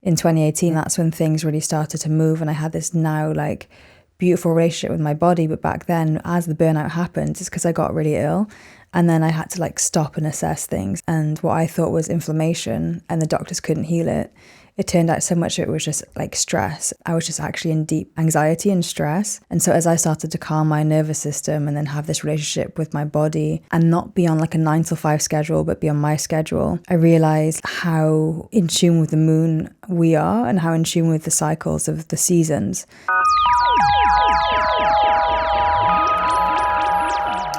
in 2018, that's when things really started to move, and I had this now like beautiful relationship with my body. But back then, as the burnout happened, it's because I got really ill, and then I had to like stop and assess things. And what I thought was inflammation, and the doctors couldn't heal it, it turned out so much of it was just like stress. I was just actually in deep anxiety and stress. And so as I started to calm my nervous system and then have this relationship with my body and not be on like a 9 to 5 schedule, but be on my schedule, I realized how in tune with the moon we are and how in tune with the cycles of the seasons.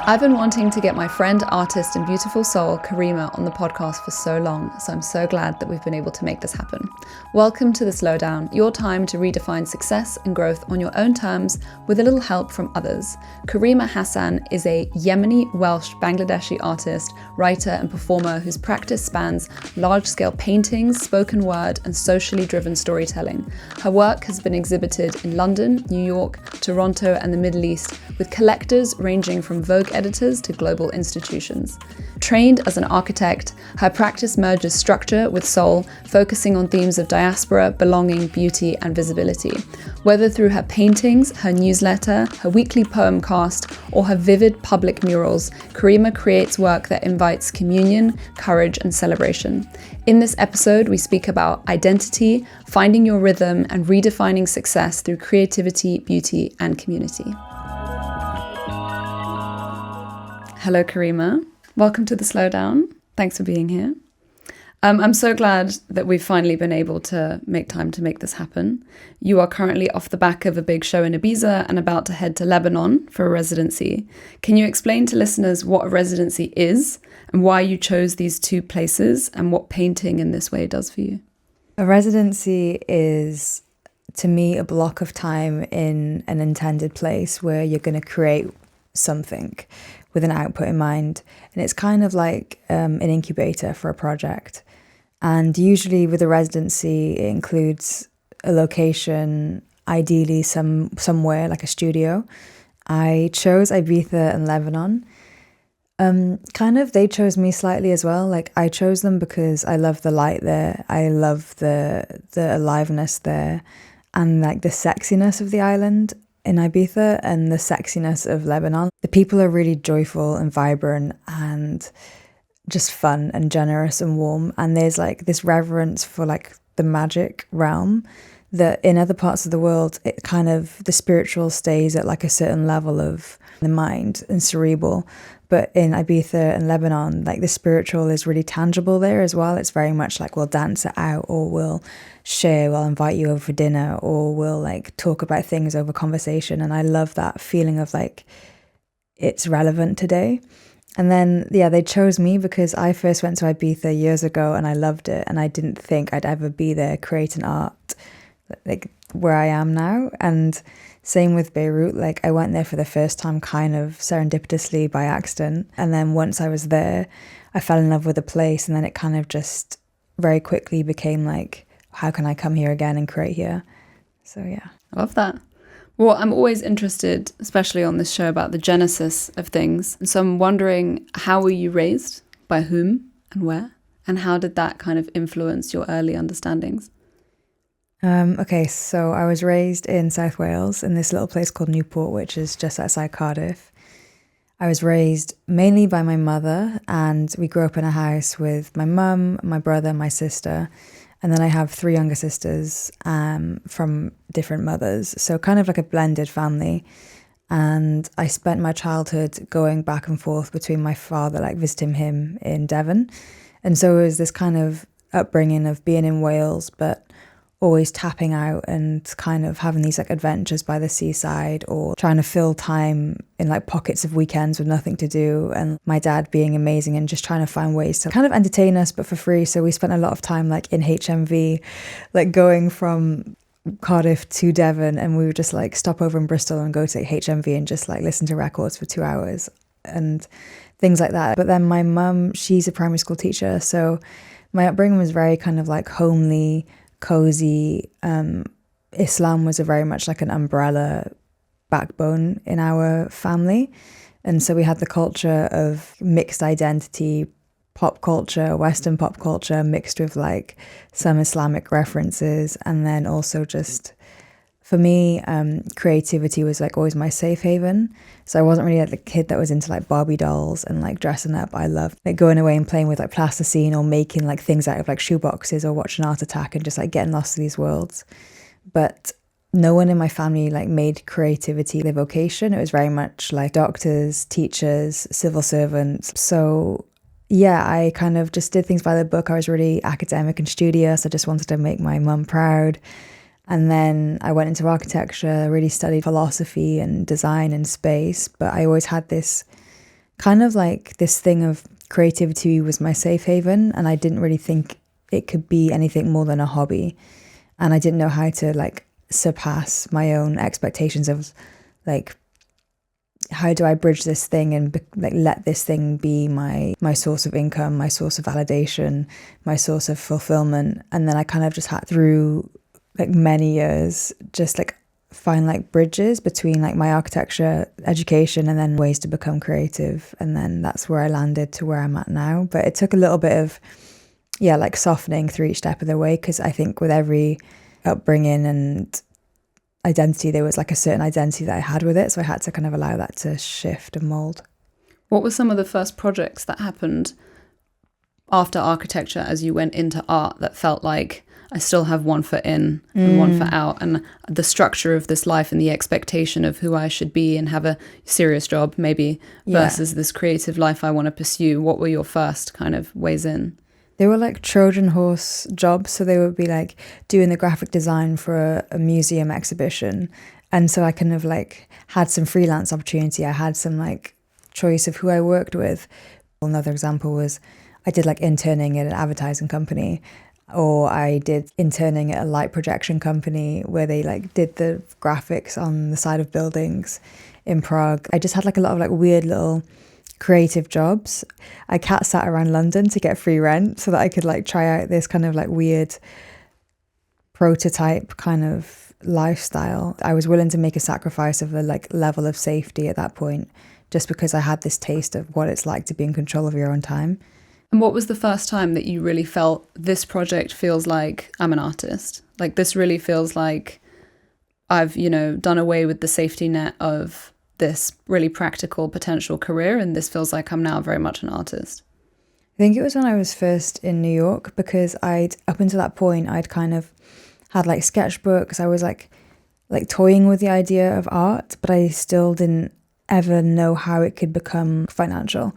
I've been wanting to get my friend, artist and beautiful soul, Karimah, on the podcast for so long, so I'm so glad that we've been able to make this happen. Welcome to The Slowdown, your time to redefine success and growth on your own terms with a little help from others. Karimah Hassan is a Yemeni, Welsh, Bangladeshi artist, writer and performer whose practice spans large-scale paintings, spoken word and socially driven storytelling. Her work has been exhibited in London, New York, Toronto and the Middle East, with collectors ranging from Vogue editors to global institutions. Trained as an architect, her practice merges structure with soul, focusing on themes of diaspora, belonging, beauty, and visibility. Whether through her paintings, her newsletter, her weekly poem cast, or her vivid public murals, Karimah creates work that invites communion, courage, and celebration. In this episode, we speak about identity, finding your rhythm, and redefining success through creativity, beauty, and community. Hello, Karimah. Welcome to The Slowdown. Thanks for being here. I'm so glad that we've finally been able to make time to make this happen. You are currently off the back of a big show in Ibiza and about to head to Lebanon for a residency. Can you explain to listeners what a residency is and why you chose these two places and what painting in this way does for you? A residency is, to me, a block of time in an intended place where you're going to create something with an output in mind. And it's kind of like an incubator for a project. And usually with a residency, it includes a location, ideally somewhere like a studio. I chose Ibiza and Lebanon. They chose me slightly as well. Like I chose them because I love the light there. I love the aliveness there and like the sexiness of the island in Ibiza and the sexiness of Lebanon. The people are really joyful and vibrant and just fun and generous and warm. And there's like this reverence for like the magic realm that in other parts of the world, it kind of, the spiritual stays at like a certain level of the mind and cerebral. But in Ibiza and Lebanon, like the spiritual is really tangible there as well. It's very much like we'll dance it out, or we'll share, we'll invite you over for dinner, or we'll like talk about things over conversation. And I love that feeling of like it's relevant today. And then, yeah, they chose me because I first went to Ibiza years ago and I loved it. And I didn't think I'd ever be there creating art like where I am now. And same with Beirut, like I went there for the first time kind of serendipitously by accident. And then once I was there, I fell in love with the place. And then it kind of just very quickly became like, how can I come here again and create here? So yeah. I love that. Well, I'm always interested, especially on this show, about the genesis of things. And so I'm wondering, how were you raised? By whom and where? And how did that kind of influence your early understandings? Okay, so I was raised in South Wales in this little place called Newport, which is just outside Cardiff. I was raised mainly by my mother, and we grew up in a house with my mum, my brother, my sister, and then I have 3 younger sisters from different mothers, so kind of like a blended family. And I spent my childhood going back and forth between my father, like visiting him in Devon. And so it was this kind of upbringing of being in Wales, but always tapping out and kind of having these like adventures by the seaside, or trying to fill time in like pockets of weekends with nothing to do. And my dad being amazing and just trying to find ways to kind of entertain us, but for free. So we spent a lot of time like in HMV, like going from Cardiff to Devon, and we would just like stop over in Bristol and go to HMV and just like listen to records for 2 hours and things like that. But then my mum, she's a primary school teacher. So my upbringing was very kind of like homely, cozy. Islam was a very much like an umbrella backbone in our family. And so we had the culture of mixed identity, pop culture, Western pop culture, mixed with like some Islamic references. And then also just, for me, creativity was like always my safe haven. So I wasn't really like the kid that was into like Barbie dolls and like dressing up. I loved like going away and playing with like plasticine or making like things out of like shoeboxes or watching Art Attack and just like getting lost in these worlds. But no one in my family like made creativity their vocation. It was very much like doctors, teachers, civil servants. So yeah, I kind of just did things by the book. I was really academic and studious. I just wanted to make my mum proud. And then I went into architecture, really studied philosophy and design and space. But I always had this kind of like this thing of creativity was my safe haven. And I didn't really think it could be anything more than a hobby. And I didn't know how to like surpass my own expectations of like, how do I bridge this thing and like let this thing be my source of income, my source of validation, my source of fulfillment. And then I kind of just had through like many years just like find like bridges between like my architecture education and then ways to become creative. And then that's where I landed to where I'm at now. But it took a little bit of like softening through each step of the way, because I think with every upbringing and identity there was like a certain identity that I had with it, so I had to kind of allow that to shift and mold. What were some of the first projects that happened after architecture as you went into art that felt like I still have one foot in and one foot out, and the structure of this life and the expectation of who I should be and have a serious job maybe versus this creative life I want to pursue? What were your first kind of ways in? They were like Trojan horse jobs. So they would be like doing the graphic design for a museum exhibition. And so I kind of like had some freelance opportunity. I had some like choice of who I worked with. Another example was I did like interning at an advertising company, or I did interning at a light projection company where they like did the graphics on the side of buildings in Prague. I just had like a lot of like weird little creative jobs. I cat sat around London to get free rent so that I could like try out this kind of like weird prototype kind of lifestyle. I was willing to make a sacrifice of a like level of safety at that point, just because I had this taste of what it's like to be in control of your own time. And what was the first time that you really felt this project feels like I'm an artist? Like this really feels like I've, done away with the safety net of this really practical potential career, and this feels like I'm now very much an artist? I think it was when I was first in New York, because up until that point, I'd kind of had like sketchbooks. I was like toying with the idea of art, but I still didn't ever know how it could become financial.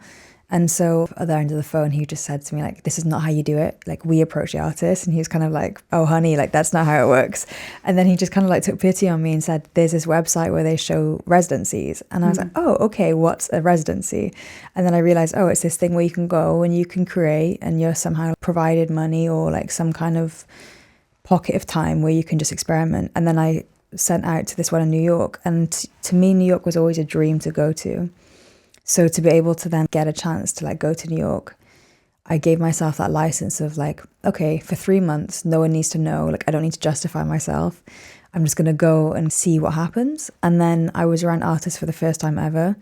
And so at the end of the phone, he just said to me, like, this is not how you do it. Like, we approach the artist. And he was kind of like, oh, honey, like, that's not how it works. And then he just kind of like took pity on me and said, there's this website where they show residencies. And I was like, oh, okay, what's a residency? And then I realized, oh, it's this thing where you can go and you can create and you're somehow provided money or like some kind of pocket of time where you can just experiment. And then I sent out to this one in New York. And to me, New York was always a dream to go to. So to be able to then get a chance to like go to New York, I gave myself that license of like, okay, for 3 months, no one needs to know. Like, I don't need to justify myself. I'm just going to go and see what happens. And then I was around artists for the first time ever.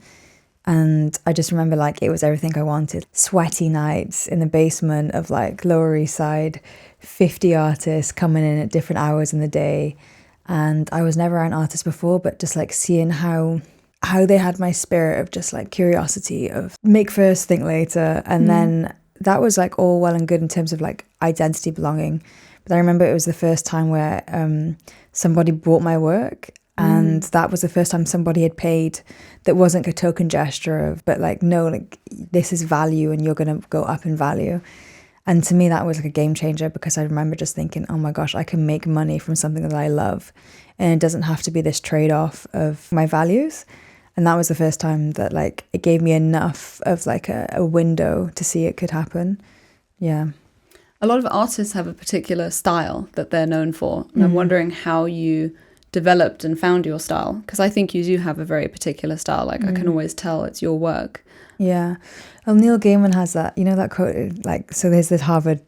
And I just remember like it was everything I wanted. Sweaty nights in the basement of like Lower East Side, 50 artists coming in at different hours in the day. And I was never around artists before, but just like seeing how they had my spirit of just like curiosity of make first, think later. And then that was like all well and good in terms of like identity, belonging. But I remember it was the first time where somebody bought my work, and that was the first time somebody had paid that wasn't a token gesture of, but like, no, like this is value and you're going to go up in value. And to me, that was like a game changer, because I remember just thinking, oh my gosh, I can make money from something that I love. And it doesn't have to be this trade-off of my values. And that was the first time that like it gave me enough of like a window to see it could happen. Yeah. A lot of artists have a particular style that they're known for. And I'm wondering how you developed and found your style, because I think you do have a very particular style. Like I can always tell it's your work. Yeah. Well, Neil Gaiman has that, that quote, like, so there's this Harvard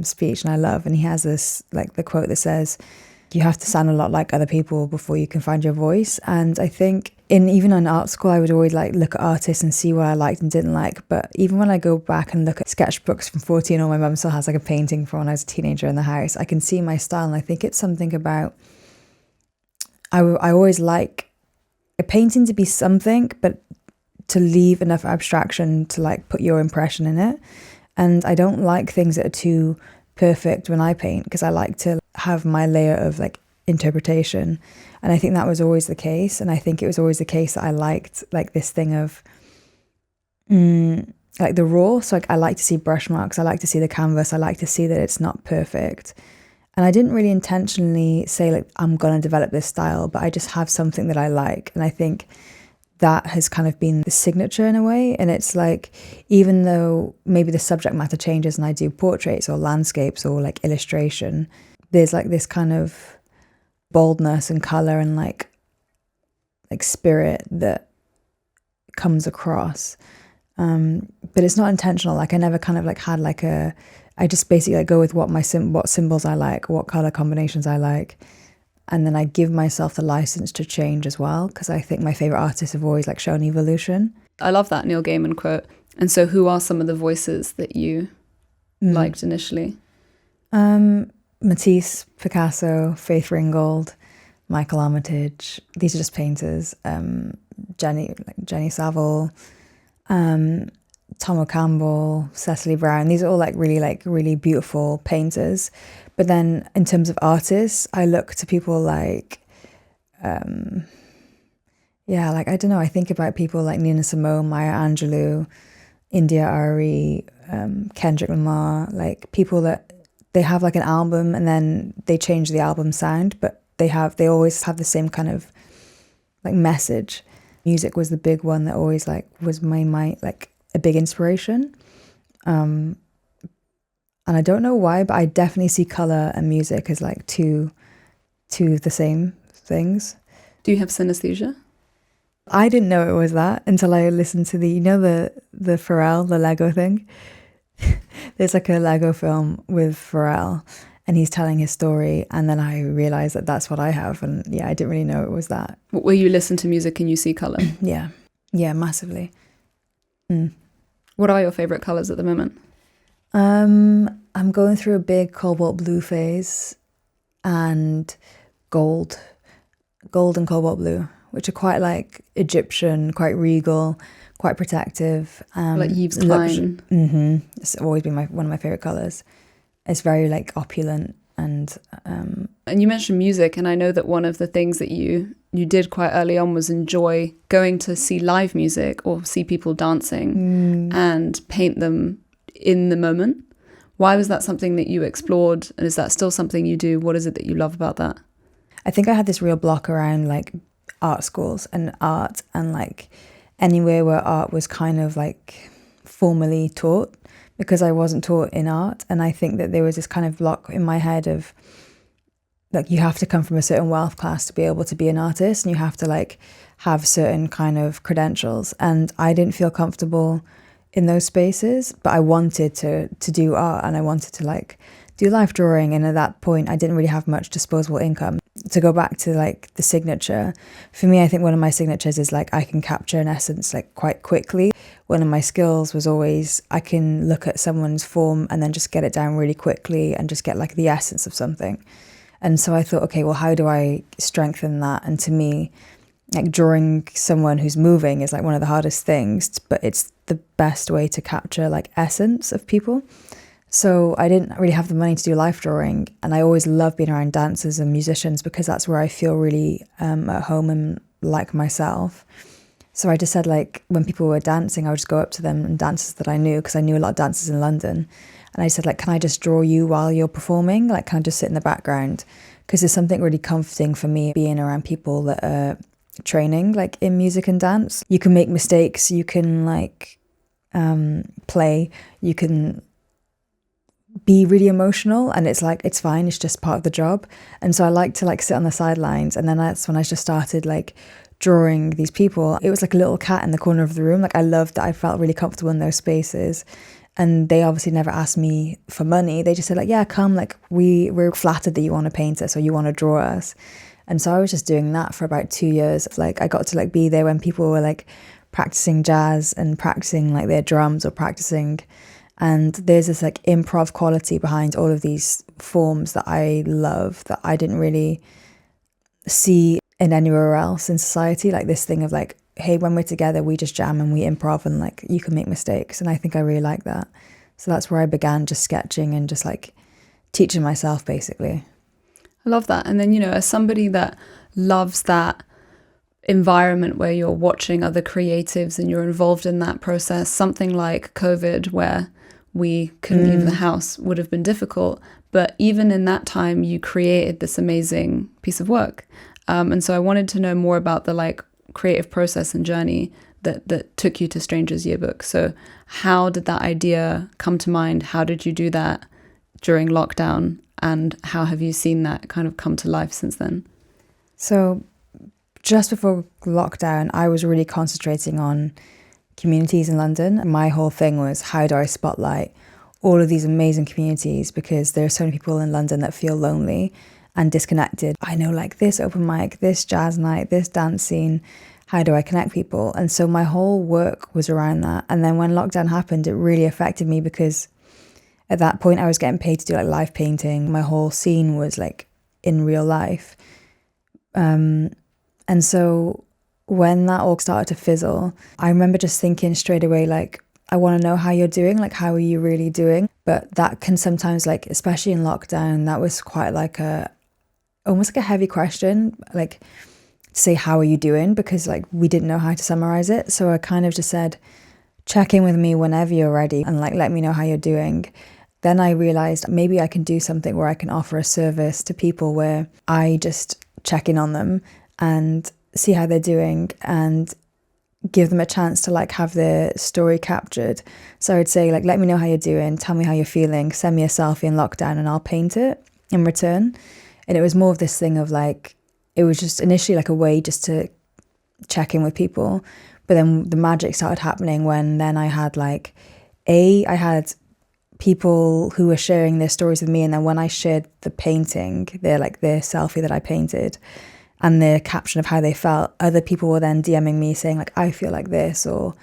speech and I love, and he has this, like the quote that says, you have to sound a lot like other people before you can find your voice. And I think even in art school, I would always like look at artists and see what I liked and didn't like. But even when I go back and look at sketchbooks from 14, or my mum still has like a painting from when I was a teenager in the house, I can see my style. And I think it's something about, I always like a painting to be something, but to leave enough abstraction to like put your impression in it. And I don't like things that are too perfect when I paint, because I like to have my layer of like interpretation. And I think that was always the case. And I think it was always the case that I liked like this thing of like the raw. So like I like to see brush marks, I like to see the canvas, I like to see that it's not perfect. And I didn't really intentionally say like I'm gonna develop this style, but I just have something that I like. And I think that has kind of been the signature in a way. And it's like, even though maybe the subject matter changes and I do portraits or landscapes or like illustration, there's like this kind of boldness and color and like spirit that comes across. But it's not intentional. Like I never kind of like had like I just basically like go with what what symbols I like, what color combinations I like. And then I give myself the license to change as well, because I think my favorite artists have always like shown evolution. I love that Neil Gaiman quote. And so who are some of the voices that you liked initially? Matisse, Picasso, Faith Ringgold, Michael Armitage. These are just painters. Jenny Saville, Tom O'Campbell, Cecily Brown. These are all like really beautiful painters. But then in terms of artists, I look to people like, I don't know, I think about people like Nina Simone, Maya Angelou, India Ari, Kendrick Lamar, like people that they have like an album and then they change the album sound, but they always have the same kind of like message. Music was the big one that always like was my like a big inspiration. And I don't know why, but I definitely see color and music as like two the same things. Do you have synesthesia? I didn't know it was that until I listened to the Pharrell, the Lego thing. There's like a Lego film with Pharrell and he's telling his story, and then I realized that that's what I have. And yeah, I didn't really know it was that. Where you listen to music and you see color? Yeah, massively. What are your favorite colors at the moment? I'm going through a big cobalt blue phase and gold and cobalt blue, which are quite like Egyptian, quite regal, quite protective. Like Yves Klein. It's always been one of my favorite colors. It's very like opulent and you mentioned music, and I know that one of the things that you did quite early on was enjoy going to see live music or see people dancing and paint them in the moment. Why was that something that you explored, and is that still something you do? What is it that you love about that? I think I had this real block around like art schools and art, and like anywhere where art was kind of like formally taught, because I wasn't taught in art. And I think that there was this kind of block in my head of like, you have to come from a certain wealth class to be able to be an artist, and you have to like have certain kind of credentials. And I didn't feel comfortable in those spaces, but I wanted to do art, and I wanted to like do life drawing. And at that point I didn't really have much disposable income. To go back to like the signature, for me, I think one of my signatures is like I can capture an essence like quite quickly. One of my skills was always I can look at someone's form and then just get it down really quickly and just get like the essence of something. And so I thought, okay, well, how do I strengthen that? And to me, like drawing someone who's moving is like one of the hardest things, but it's the best way to capture like essence of people. So I didn't really have the money to do life drawing, and I always loved being around dancers and musicians because that's where I feel really at home and like myself. So I just said, like, when people were dancing, I would just go up to them and dancers that I knew, because I knew a lot of dancers in London. And I said, like, can I just draw you while you're performing? Like, can I just sit in the background? Because there's something really comforting for me being around people that are training, like, in music and dance. You can make mistakes, you can, like, play, you can be really emotional, and it's like, it's fine, it's just part of the job. And so I like to, like, sit on the sidelines. And then that's when I just started, like, drawing these people. It was like a little cat in the corner of the room. Like, I loved that I felt really comfortable in those spaces. And they obviously never asked me for money. They just said, like, yeah, come, like, we're flattered that you want to paint us or you want to draw us. And so I was just doing that for about 2 years. Like I got to like be there when people were like practicing jazz and practicing like their drums or practicing. And there's this like improv quality behind all of these forms that I love that I didn't really see in anywhere else in society. Like this thing of like, hey, when we're together, we just jam and we improv and like you can make mistakes. And I think I really like that. So that's where I began just sketching and just like teaching myself basically. I love that. And then, you know, as somebody that loves that environment where you're watching other creatives and you're involved in that process, something like COVID where we couldn't leave the house would have been difficult. But even in that time, you created this amazing piece of work. And so I wanted to know more about the like creative process and journey that took you to Strangers Yearbook. So how did that idea come to mind? How did you do that during lockdown? And how have you seen that kind of come to life since then? So just before lockdown, I was really concentrating on communities in London. And my whole thing was, how do I spotlight all of these amazing communities? Because there are so many people in London that feel lonely and disconnected. I know like this open mic, this jazz night, this dance scene. How do I connect people? And so my whole work was around that. And then when lockdown happened, it really affected me because at that point I was getting paid to do like live painting. My whole scene was like in real life. And so when that all started to fizzle, I remember just thinking straight away, like, I want to know how you're doing. Like, how are you really doing? But that can sometimes, like, especially in lockdown, that was quite like almost like a heavy question, like say, how are you doing? Because like we didn't know how to summarize it. So I kind of just said, check in with me whenever you're ready and like, let me know how you're doing. Then I realized maybe I can do something where I can offer a service to people where I just check in on them and see how they're doing and give them a chance to like have their story captured. So I'd say like, let me know how you're doing, tell me how you're feeling, send me a selfie in lockdown and I'll paint it in return. And it was more of this thing of like, it was just initially like a way just to check in with people. But then the magic started happening when then I had like, I had people who were sharing their stories with me. And then when I shared the painting, their selfie that I painted and the caption of how they felt, other people were then DMing me saying like, I feel like this, or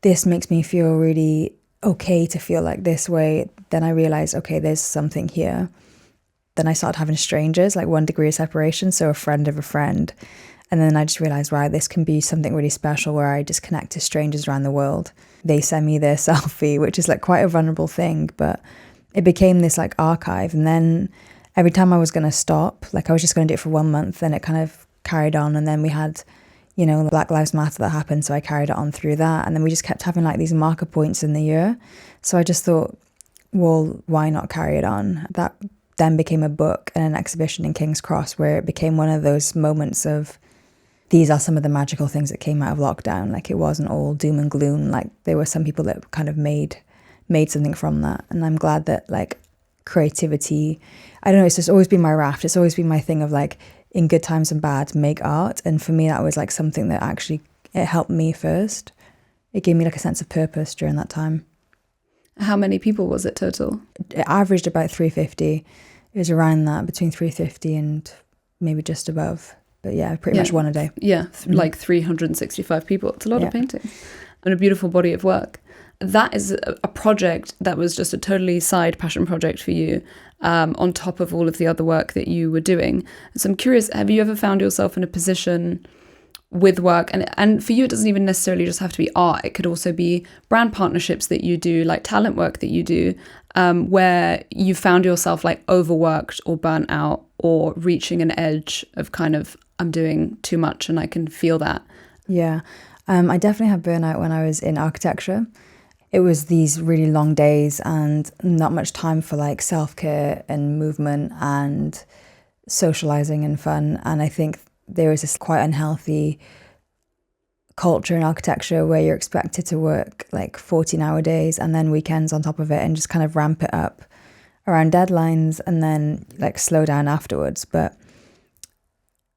this makes me feel really okay to feel like this way. Then I realized, okay, there's something here. Then I started having strangers, like 1 degree of separation, so a friend of a friend. And then I just realized, wow, this can be something really special where I just connect to strangers around the world. They send me their selfie, which is like quite a vulnerable thing, but it became this like archive. And then every time I was going to stop, like I was just going to do it for 1 month, then it kind of carried on. And then we had, you know, Black Lives Matter that happened, so I carried it on through that. And then we just kept having like these marker points in the year. So I just thought, well, why not carry it on? That then became a book and an exhibition in King's Cross, where it became one of those moments of, these are some of the magical things that came out of lockdown. Like it wasn't all doom and gloom. Like there were some people that kind of made something from that. And I'm glad that like creativity, I don't know, it's just always been my raft. It's always been my thing of like, in good times and bad, make art. And for me, that was like something that actually, it helped me first. It gave me like a sense of purpose during that time. How many people was it total? It averaged about 350. It was around that, between 350 and maybe just above. But yeah, pretty much one a day. Yeah, like 365 people. It's a lot of painting and a beautiful body of work. That is a project that was just a totally side passion project for you, on top of all of the other work that you were doing. So I'm curious, have you ever found yourself in a position with work, and for you it doesn't even necessarily just have to be art, it could also be brand partnerships that you do, like talent work that you do, where you found yourself like overworked or burnt out or reaching an edge of kind of, I'm doing too much and I can feel that? Yeah, I definitely had burnout when I was in architecture. It was these really long days and not much time for like self-care and movement and socializing and fun. And I think there was this quite unhealthy culture in architecture where you're expected to work like 14-hour days and then weekends on top of it and just kind of ramp it up around deadlines and then like slow down afterwards. But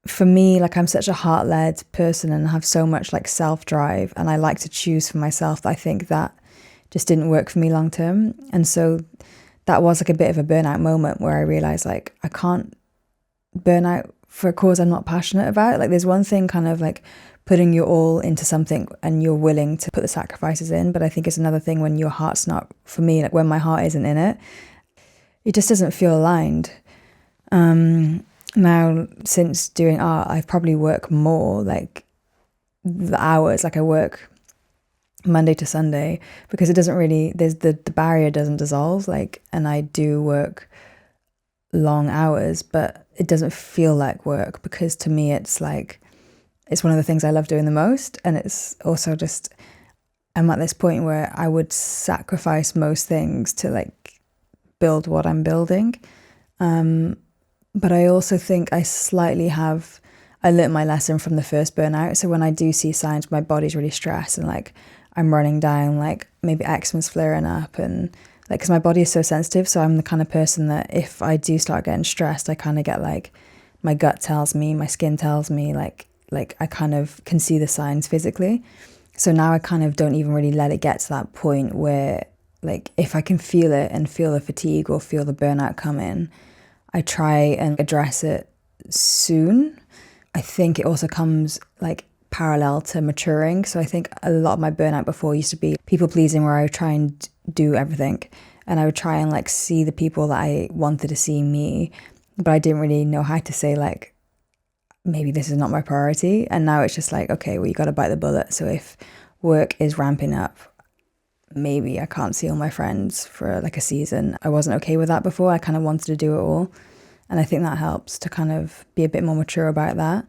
for me, like I'm such a heart-led person and have so much like self-drive and I like to choose for myself. I think that just didn't work for me long term. And so that was like a bit of a burnout moment where I realized like I can't burn out for a cause I'm not passionate about. Like there's one thing kind of like putting your all into something and you're willing to put the sacrifices in, but I think it's another thing when your heart's not, for me, like when my heart isn't in it, it just doesn't feel aligned. Now, since doing art, I probably work more, like the hours, like I work Monday to Sunday, because it doesn't really, there's the barrier doesn't dissolve, like, and I do work long hours, but it doesn't feel like work, because to me it's like, it's one of the things I love doing the most. And it's also just, I'm at this point where I would sacrifice most things to like build what I'm building. But I also think I learned my lesson from the first burnout. So when I do see signs my body's really stressed and like I'm running down, like maybe eczema's flaring up, and like, because my body is so sensitive, so I'm the kind of person that if I do start getting stressed, I kind of get like, my gut tells me, my skin tells me, like I kind of can see the signs physically. So now I kind of don't even really let it get to that point where like, if I can feel it and feel the fatigue or feel the burnout come in, I try and address it soon. I think it also comes like parallel to maturing. So I think a lot of my burnout before used to be people pleasing, where I would try and do everything, and I would try and like see the people that I wanted to see me, but I didn't really know how to say like, maybe this is not my priority. And now it's just like, okay, well, you got to bite the bullet. So if work is ramping up, maybe I can't see all my friends for like a season. I wasn't okay with that before. I kind of wanted to do it all. And I think that helps to kind of be a bit more mature about that.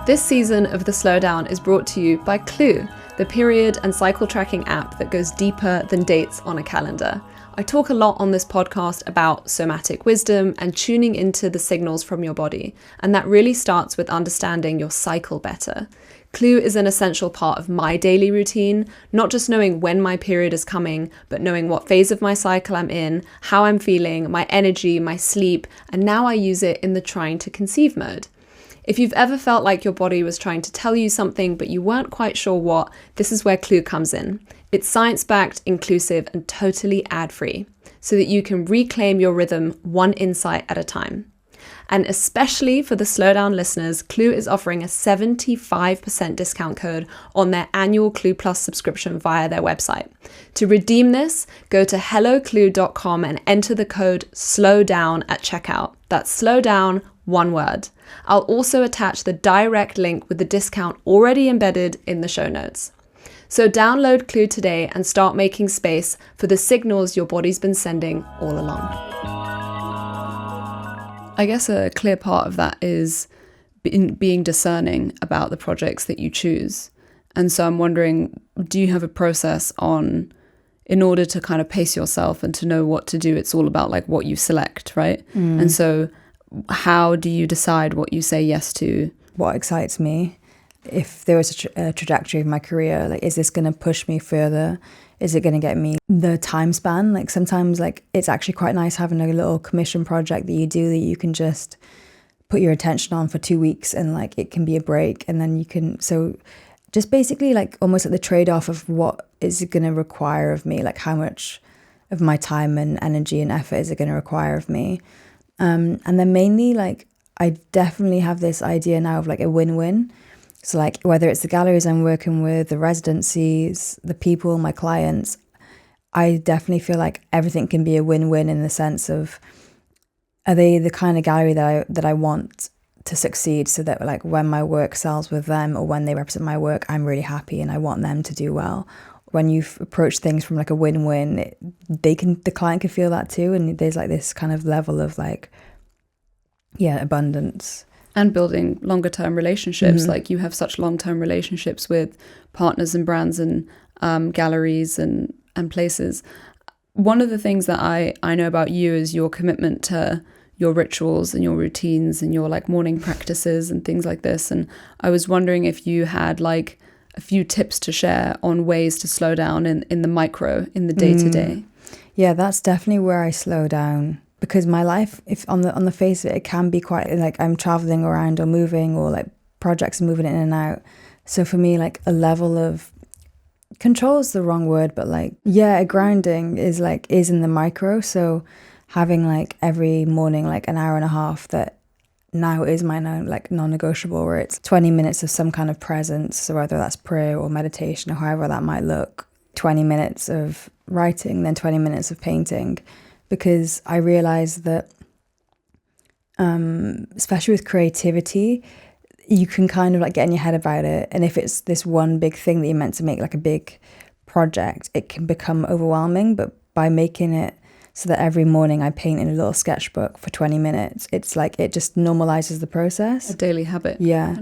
This season of The Slowdown is brought to you by Clue, the period and cycle tracking app that goes deeper than dates on a calendar. I talk a lot on this podcast about somatic wisdom and tuning into the signals from your body, and that really starts with understanding your cycle better. Clue is an essential part of my daily routine, not just knowing when my period is coming, but knowing what phase of my cycle I'm in, how I'm feeling, my energy, my sleep, and now I use it in the trying to conceive mode. If you've ever felt like your body was trying to tell you something but you weren't quite sure what, this is where Clue comes in. It's science-backed, inclusive, and totally ad-free, so that you can reclaim your rhythm one insight at a time. And especially for the Slowdown listeners, Clue is offering a 75% discount code on their annual Clue Plus subscription via their website. To redeem this, go to helloclue.com and enter the code SLOWDOWN at checkout. That's SLOWDOWN, one word. I'll also attach the direct link with the discount already embedded in the show notes. So download Clue today and start making space for the signals your body's been sending all along. I guess a clear part of that is being discerning about the projects that you choose. And so I'm wondering, do you have a process in order to kind of pace yourself and to know what to do? It's all about like what you select, right? And so how do you decide what you say yes to? What excites me? If there was a trajectory of my career, like, is this going to push me further? Is it going to get me the time span? Like sometimes like it's actually quite nice having a little commission project that you do that you can just put your attention on for 2 weeks, and like it can be a break, and then you can, so just basically like almost like the trade-off of what is it going to require of me, like how much of my time and energy and effort is it going to require of me. And then mainly like I definitely have this idea now of like a win-win. So like whether it's the galleries I'm working with, the residencies, the people, my clients, I definitely feel like everything can be a win-win in the sense of, are they the kind of gallery that I want to succeed, so that like when my work sells with them or when they represent my work, I'm really happy and I want them to do well. When you approach things from like a win-win, the client can feel that too, and there's like this kind of level of like, yeah, abundance. And building longer term relationships. Like you have such long term relationships with partners and brands and galleries and places. One of the things that I know about you is your commitment to your rituals and your routines and your like morning practices and things like this. And I was wondering if you had like a few tips to share on ways to slow down in the micro, in the day to day. Yeah, that's definitely where I slow down. Because my life, if on the face of it, it can be quite like I'm traveling around or moving, or like projects moving in and out. So for me, like a level of control is the wrong word, but like, yeah, a grounding is in the micro. So having like every morning, like an hour and a half that now is my non-negotiable, where it's 20 minutes of some kind of presence, so whether that's prayer or meditation or however that might look, 20 minutes of writing, then 20 minutes of painting, because I realized that especially with creativity, you can kind of like get in your head about it, and if it's this one big thing that you're meant to make like a big project, it can become overwhelming. But by making it so that every morning I paint in a little sketchbook for 20 minutes, it's like it just normalizes the process. A daily habit. Yeah.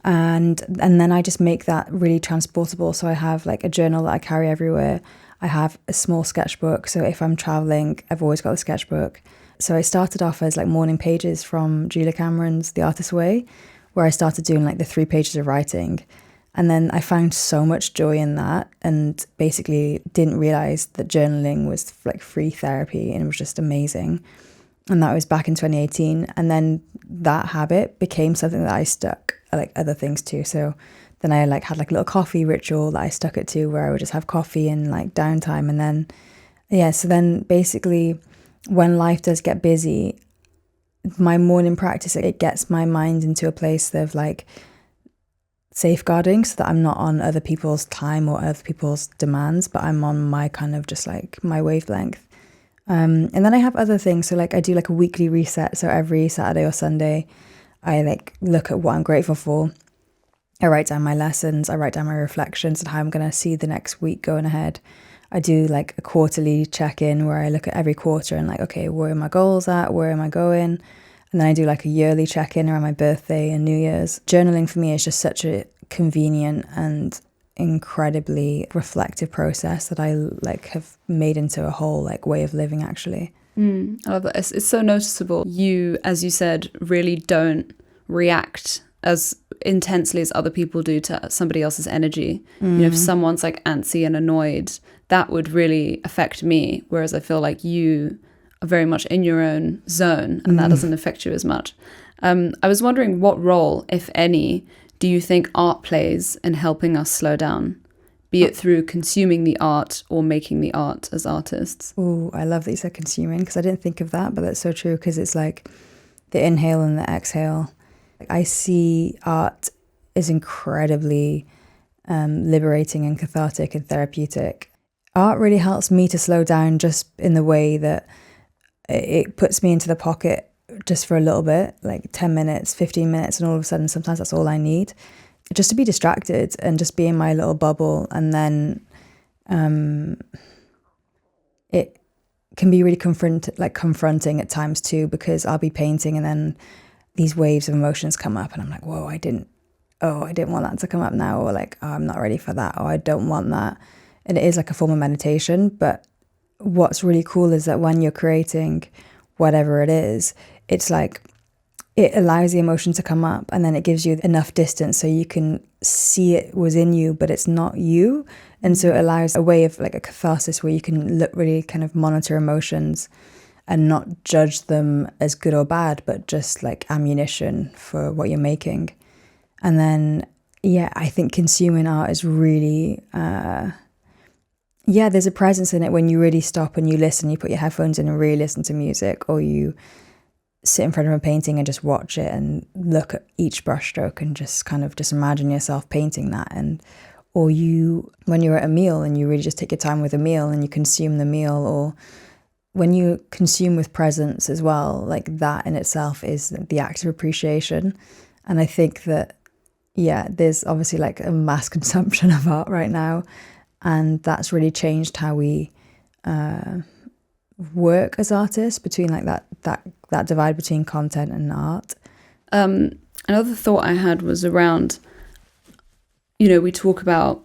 And then I just make that really transportable. So I have like a journal that I carry everywhere. I have a small sketchbook, so if I'm traveling, I've always got the sketchbook. So I started off as like morning pages from Julia Cameron's The Artist's Way, where I started doing like the 3 pages of writing. And then I found so much joy in that, and basically didn't realize that journaling was like free therapy, and it was just amazing. And that was back in 2018. And then that habit became something that I stuck like other things to. So then I like had like a little coffee ritual that I stuck it to, where I would just have coffee in like downtime. And then, yeah, so then basically when life does get busy, my morning practice, it gets my mind into a place of like safeguarding, so that I'm not on other people's time or other people's demands, but I'm on my kind of just like my wavelength. And then I have other things. So like I do like a weekly reset. So every Saturday or Sunday, I like look at what I'm grateful for. I write down my lessons. I write down my reflections and how I'm going to see the next week going ahead. I do like a quarterly check-in where I look at every quarter and like, okay, where are my goals at? Where am I going? And then I do like a yearly check-in around my birthday and New Year's. Journaling for me is just such a convenient and incredibly reflective process that I like have made into a whole like way of living, actually. I love that. It's so noticeable. You, as you said, really don't react as intensely as other people do to somebody else's energy. You know, if someone's like antsy and annoyed, that would really affect me. Whereas I feel like you are very much in your own zone, and that doesn't affect you as much. I was wondering, what role, if any, do you think art plays in helping us slow down? Be it through consuming the art or making the art as artists. Oh, I love that you said consuming, because I didn't think of that, but that's so true, because it's like the inhale and the exhale. I see art is incredibly liberating and cathartic and therapeutic. Art really helps me to slow down, just in the way that it puts me into the pocket just for a little bit, like 10 minutes, 15 minutes, and all of a sudden sometimes that's all I need, just to be distracted and just be in my little bubble. And then it can be really confronting at times too, because I'll be painting and then these waves of emotions come up and I'm like, whoa, I didn't want that to come up now, or like, oh, I'm not ready for that, or I don't want that. And it is like a form of meditation. But what's really cool is that when you're creating whatever it is, it's like it allows the emotion to come up, and then it gives you enough distance so you can see it was in you, but it's not you. And so it allows a way of like a catharsis where you can really kind of monitor emotions and not judge them as good or bad, but just like ammunition for what you're making. And then, yeah, I think consuming art is really, there's a presence in it when you really stop and you listen, you put your headphones in and really listen to music, or you sit in front of a painting and just watch it and look at each brushstroke and just kind of just imagine yourself painting that. And or you, when you're at a meal and you really just take your time with a meal and you consume the meal, or when you consume with presence as well, like that in itself is the act of appreciation. And I think that, yeah, there's obviously like a mass consumption of art right now, and that's really changed how we work as artists, between like that divide between content and art. Another thought I had was around, you know, we talk about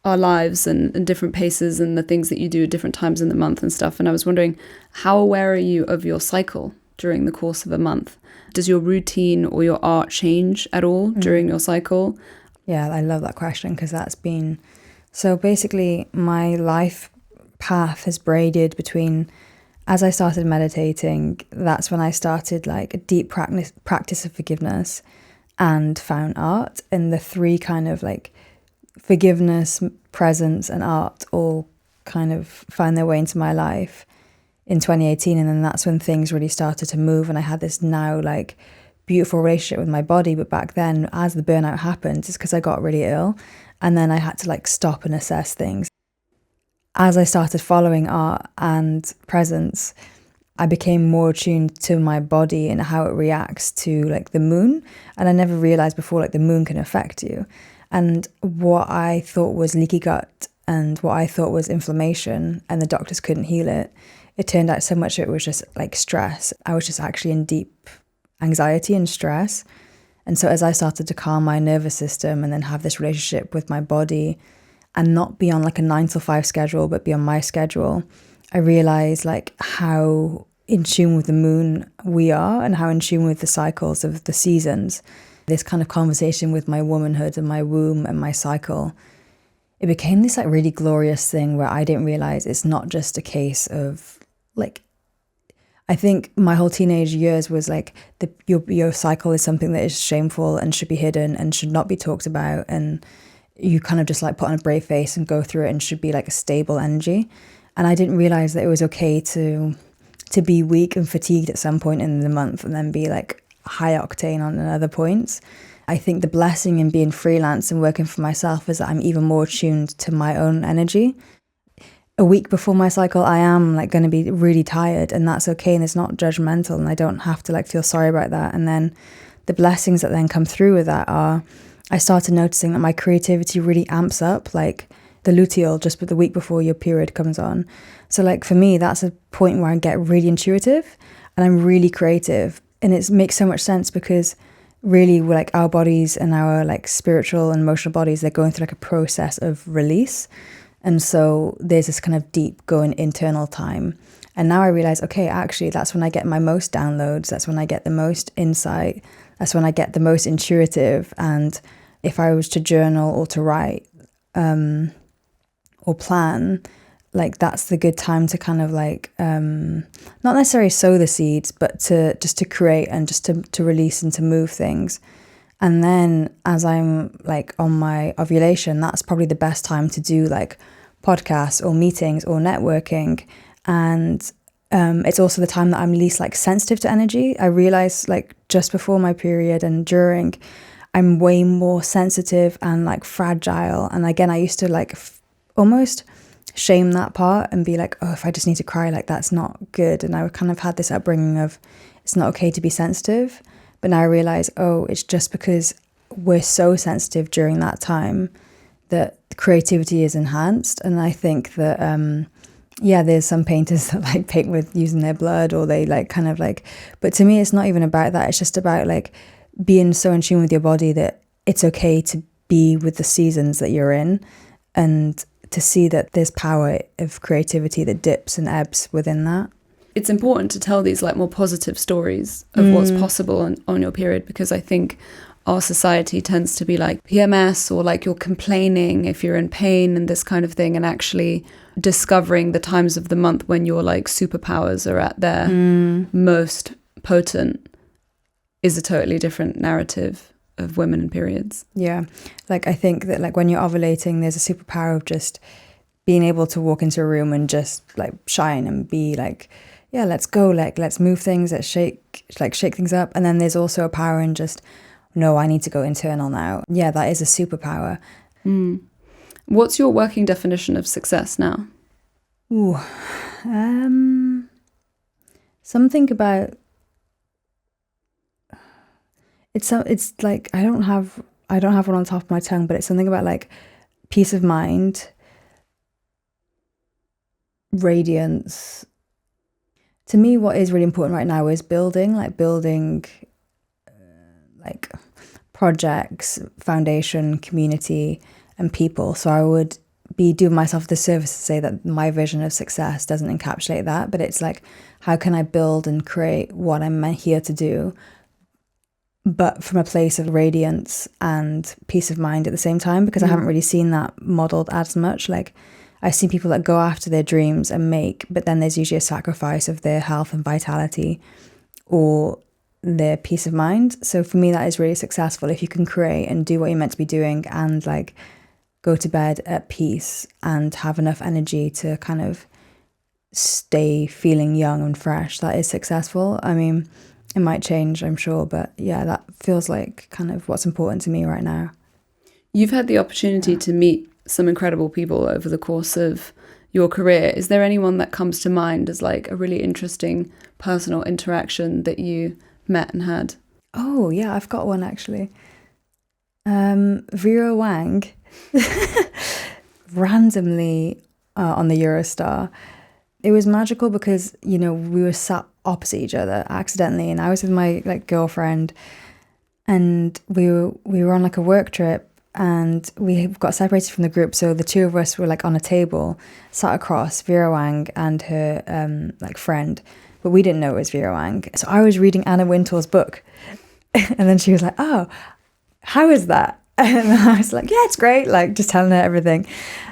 our lives and different paces and the things that you do at different times in the month and stuff. And I was wondering, how aware are you of your cycle during the course of a month? Does your routine or your art change at all during your cycle? Yeah, I love that question, because that's been... So basically, my life path has braided between... As I started meditating, that's when I started like a deep practice of forgiveness and found art. And the three kind of like forgiveness, presence and art all kind of found their way into my life in 2018. And then that's when things really started to move, and I had this now like beautiful relationship with my body. But back then, as the burnout happened, it's because I got really ill, and then I had to like stop and assess things. As I started following art and presence, I became more attuned to my body and how it reacts to like the moon. And I never realized before like the moon can affect you. And what I thought was leaky gut and what I thought was inflammation, and the doctors couldn't heal it, it turned out so much of it was just like stress. I was just actually in deep anxiety and stress. And so as I started to calm my nervous system and then have this relationship with my body and not be on like a 9 to 5 schedule, but be on my schedule, I realized like how in tune with the moon we are and how in tune with the cycles of the seasons. This kind of conversation with my womanhood and my womb and my cycle, it became this like really glorious thing where I didn't realize it's not just a case of like, I think my whole teenage years was like your cycle is something that is shameful and should be hidden and should not be talked about, and you kind of just like put on a brave face and go through it and should be like a stable energy. And I didn't realize that it was okay to be weak and fatigued at some point in the month and then be like high octane on other points. I think the blessing in being freelance and working for myself is that I'm even more attuned to my own energy. A week before my cycle, I am like going to be really tired, and that's okay, and it's not judgmental, and I don't have to like feel sorry about that. And then the blessings that then come through with that are, I started noticing that my creativity really amps up, like the luteal just the week before your period comes on. So like for me, that's a point where I get really intuitive and I'm really creative. And it makes so much sense because really we're like our bodies and our like spiritual and emotional bodies, they're going through like a process of release. And so there's this kind of deep going internal time. And now I realize, okay, actually that's when I get my most downloads. That's when I get the most insight. That's when I get the most intuitive. And if I was to journal or to write, or plan, like that's the good time to kind of like not necessarily sow the seeds, but to create and just to release and to move things. And then as I'm like on my ovulation, that's probably the best time to do like podcasts or meetings or networking. And it's also the time that I'm least like sensitive to energy. I realize like just before my period and during, I'm way more sensitive and like fragile. And again, I used to like almost shame that part and be like, oh, if I just need to cry, like that's not good. And I kind of had this upbringing of it's not okay to be sensitive. But now I realize, oh, it's just because we're so sensitive during that time that creativity is enhanced. And I think that, there's some painters that like paint with using their blood, or they like kind of like, but to me, it's not even about that. It's just about like being so in tune with your body that it's okay to be with the seasons that you're in, and to see that there's power of creativity that dips and ebbs within that. It's important to tell these like more positive stories of what's possible on your period, because I think our society tends to be like PMS, or like you're complaining if you're in pain and this kind of thing, and actually discovering the times of the month when your like superpowers are at their most potent is a totally different narrative of women and periods. Yeah, like I think that like when you're ovulating, there's a superpower of just being able to walk into a room and just like shine and be like, yeah, let's go, like let's move things, let's shake things up. And then there's also a power in just, no, I need to go internal now. Yeah, that is a superpower. What's your working definition of success now? Something about it's like I don't have one on top of my tongue, but it's something about like peace of mind, radiance. To me, what is really important right now is building like projects, foundation, community, and people. So I would be doing myself the service to say that my vision of success doesn't encapsulate that, but it's like, how can I build and create what I'm here to do, but from a place of radiance and peace of mind at the same time, because I haven't really seen that modeled as much. Like I've seen people that go after their dreams and make, but then there's usually a sacrifice of their health and vitality or their peace of mind. So for me, that is really successful if you can create and do what you're meant to be doing and like go to bed at peace and have enough energy to kind of stay feeling young and fresh. That is successful. I mean, it might change, I'm sure. But yeah, that feels like kind of what's important to me right now. You've had the opportunity to meet some incredible people over the course of your career. Is there anyone that comes to mind as like a really interesting personal interaction that you met and had? Oh yeah, I've got one actually. Vera Wang randomly on the Eurostar. It was magical because, you know, we were sat opposite each other accidentally, and I was with my like girlfriend, and we were on like a work trip, and we got separated from the group, so the two of us were like on a table sat across, Vera Wang and her like friend, but we didn't know it was Vera Wang. So I was reading Anna Wintour's book, and then she was like, oh, how is that? And I was like, yeah, it's great, like just telling her everything.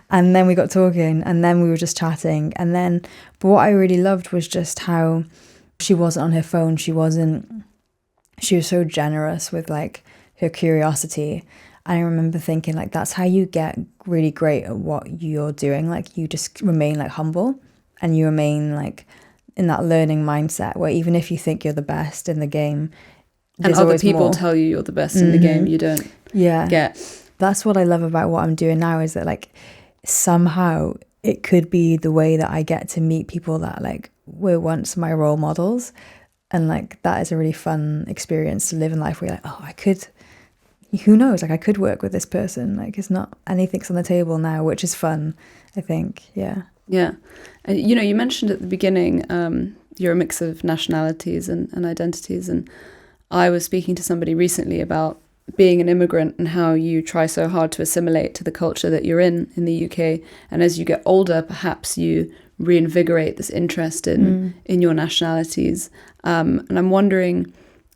And then we got talking, and then we were just chatting. And then, but what I really loved was just how she wasn't on her phone. She was so generous with like her curiosity. And I remember thinking like, that's how you get really great at what you're doing. Like you just remain like humble, and you remain like in that learning mindset where even if you think you're the best in the game, and other people tell you you're the best in the game, you don't get. That's what I love about what I'm doing now, is that like somehow it could be the way that I get to meet people that like were once my role models. And like that is a really fun experience to live in life where you're like, oh, I could, who knows, like I could work with this person. Like it's not, anything's on the table now, which is fun, I think. Yeah. And you know, you mentioned at the beginning you're a mix of nationalities and identities, and I was speaking to somebody recently about being an immigrant and how you try so hard to assimilate to the culture that you're in the UK. And as you get older, perhaps you reinvigorate this interest in your nationalities. And I'm wondering,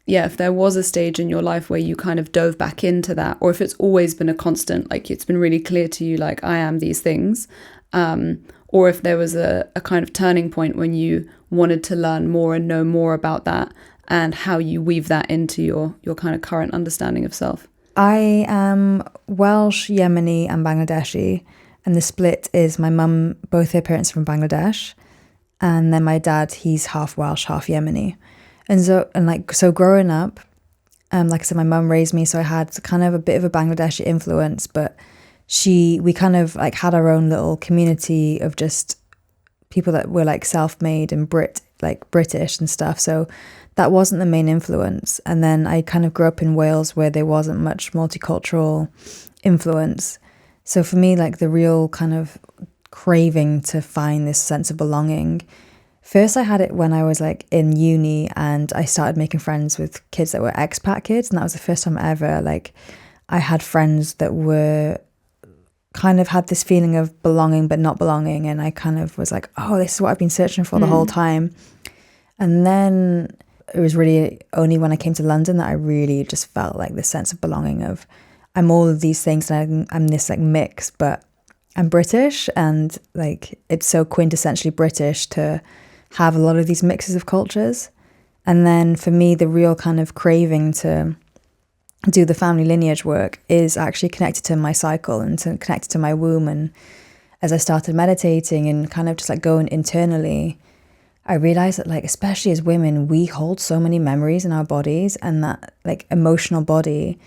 if there was a stage in your life where you kind of dove back into that, or if it's always been a constant, like it's been really clear to you, like I am these things, or if there was a kind of turning point when you wanted to learn more and know more about that, and how you weave that into your kind of current understanding of self. I am Welsh, Yemeni and Bangladeshi, and the split is my mum, both her parents from Bangladesh, and then my dad, he's half Welsh, half Yemeni. And so growing up, like I said, my mum raised me, so I had kind of a bit of a Bangladeshi influence, but we kind of like had our own little community of just people that were like self-made and British and stuff. So that wasn't the main influence. And then I kind of grew up in Wales where there wasn't much multicultural influence. So for me, like the real kind of craving to find this sense of belonging, first I had it when I was like in uni and I started making friends with kids that were expat kids. And that was the first time ever, like I had friends that were kind of had this feeling of belonging but not belonging. And I kind of was like, oh, this is what I've been searching for the whole time. And then it was really only when I came to London that I really just felt like this sense of belonging of I'm all of these things and I'm this like mix, but I'm British, and like it's so quintessentially British to have a lot of these mixes of cultures. And then for me, the real kind of craving to do the family lineage work is actually connected to my cycle and connected to my womb. And as I started meditating and kind of just like going internally, I realized that like, especially as women, we hold so many memories in our bodies, and that like emotional body,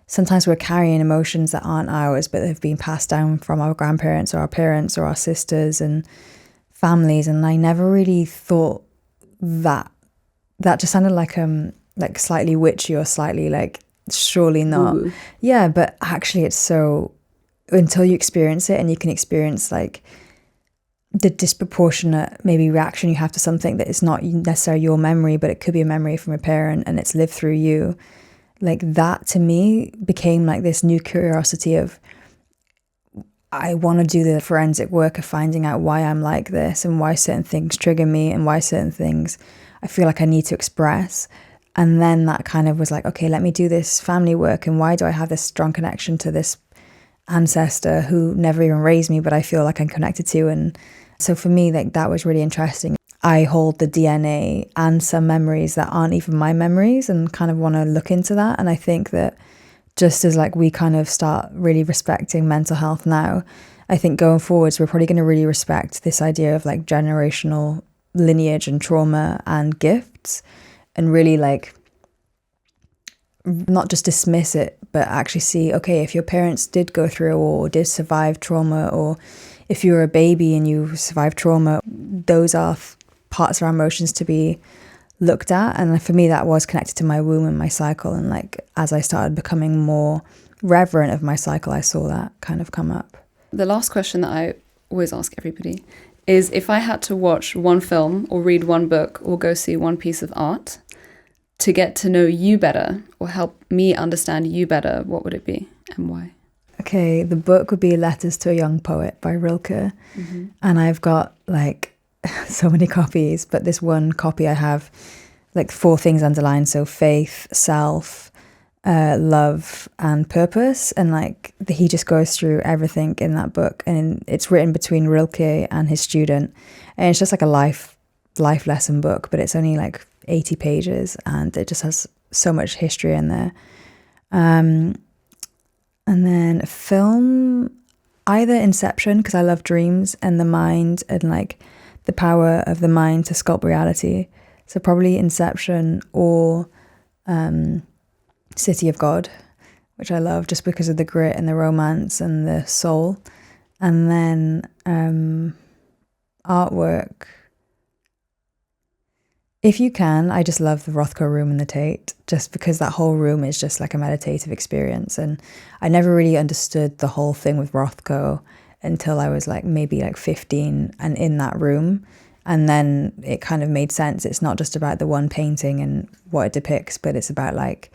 sometimes we're carrying emotions that aren't ours, but they've been passed down from our grandparents or our parents or our sisters and families. And I never really thought that just sounded like slightly witchy or slightly like, surely not. Ooh. Yeah, but actually it's so, until you experience it, and you can experience like the disproportionate maybe reaction you have to something that is not necessarily your memory, but it could be a memory from a parent and it's lived through you. Like that to me became like this new curiosity of, I want to do the forensic work of finding out why I'm like this and why certain things trigger me and why certain things I feel like I need to express. And then that kind of was like, okay, let me do this family work. And why do I have this strong connection to this ancestor who never even raised me, but I feel like I'm connected to? And so for me, like that was really interesting. I hold the DNA and some memories that aren't even my memories, and kind of want to look into that. And I think that just as like we kind of start really respecting mental health now, I think going forwards, we're probably going to really respect this idea of like generational lineage and trauma and gifts. and really like not just dismiss it, but actually see, okay, if your parents did go through a war or did survive trauma, or if you're a baby and you survived trauma, those are parts of our emotions to be looked at. And for me, that was connected to my womb and my cycle. And like, as I started becoming more reverent of my cycle, I saw that kind of come up. The last question that I always ask everybody is, if I had to watch one film or read one book or go see one piece of art to get to know you better or help me understand you better, what would it be and why? Okay, the book would be Letters to a Young Poet by Rilke. And I've got like so many copies, but this one copy I have like 4 things underlined. So faith, self, love and purpose. And like he just goes through everything in that book, and it's written between Rilke and his student. And it's just like a life lesson book, but it's only like 80 pages and it just has so much history in there. And then a film, either Inception, because I love dreams and the mind and like the power of the mind to sculpt reality. So probably Inception, or City of God, which I love just because of the grit and the romance and the soul. And then artwork, if you can, I just love the Rothko room and the Tate, just because that whole room is just like a meditative experience. And I never really understood the whole thing with Rothko until I was like maybe like 15 and in that room. And then it kind of made sense. It's not just about the one painting and what it depicts, but it's about like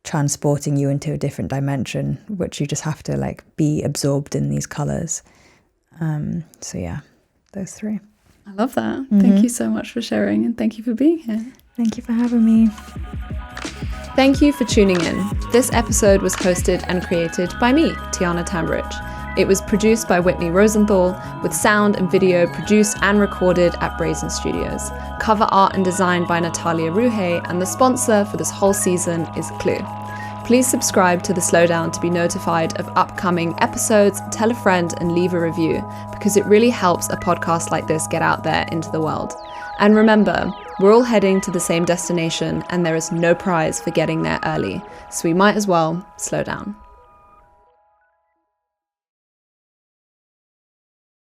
transporting you into a different dimension, which you just have to like be absorbed in these colors. So yeah, those 3. I love that. Thank you so much for sharing, and thank you for being here. Thank you for having me. Thank you for tuning in. This episode was hosted and created by me, Tiana Tambridge. It was produced by Whitney Rosenthal, with sound and video produced and recorded at Brazen Studios. Cover art and design by Natalia Ruhe, and the sponsor for this whole season is Clue. Please subscribe to The Slowdown to be notified of upcoming episodes, tell a friend and leave a review, because it really helps a podcast like this get out there into the world. And remember, we're all heading to the same destination and there is no prize for getting there early, so we might as well slow down.